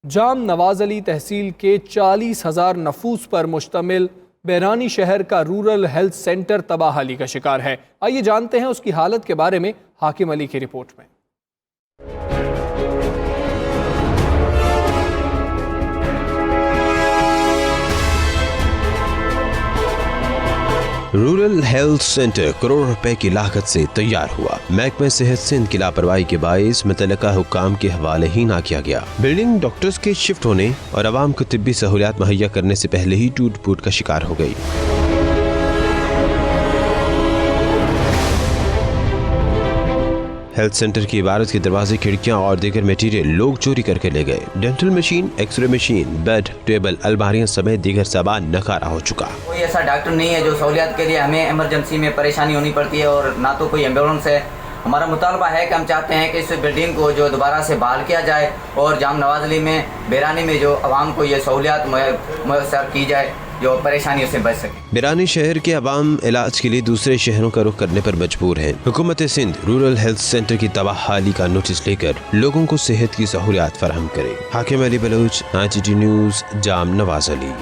जाम नवाज अली तहसील के 40,000 नफूस पर मुश्तमिल बैरानी शहर का रूरल हेल्थ सेंटर तबाहाली का शिकार है। आइए जानते हैं उसकी हालत के बारे में हाकिम अली की रिपोर्ट में। रूरल हेल्थ सेंटर करोड़ रुपए की लागत से तैयार हुआ। महकमा सेहत सिंध की लापरवाही के बायस मुतल्लिका हुक्काम के हवाले ही ना किया गया। बिल्डिंग डॉक्टर्स के शिफ्ट होने और आवाम को तिब्बी सहूलियात मुहैया करने से पहले ही टूट फूट का शिकार हो गई। हेल्थ सेंटर की इमारत के दरवाजे, खिड़कियां और दीगर मटेरियल लोग चोरी करके ले गए। Dental machine, x ray machine, bed, table, अलमारियां समेत दीगर सामान नकारा हो चुका। कोई ऐसा डॉक्टर नहीं है जो सहूलियात के लिए हमें इमरजेंसी में परेशानी होनी पड़ती है और ना तो कोई एम्बुलेंस है। हमारा मुतालबा है कि हम चाहते हैं कि इस बिल्डिंग को जो दोबारा से बहाल किया जाए और जाम नवाज अली में बैरानी में जो आवाम को ये सहूलियात मुयस्सर की जाए जो परेशानियों से बच सके। बैरानी शहर के अवाम इलाज के लिए दूसरे शहरों का रुख करने पर मजबूर है। हुकूमत सिंध रूरल हेल्थ सेंटर की तबाहाली का नोटिस लेकर लोगों को सेहत की सहूलियात फराहम करे। हाकिम अली बलोच, IGT न्यूज़, जाम नवाज अली।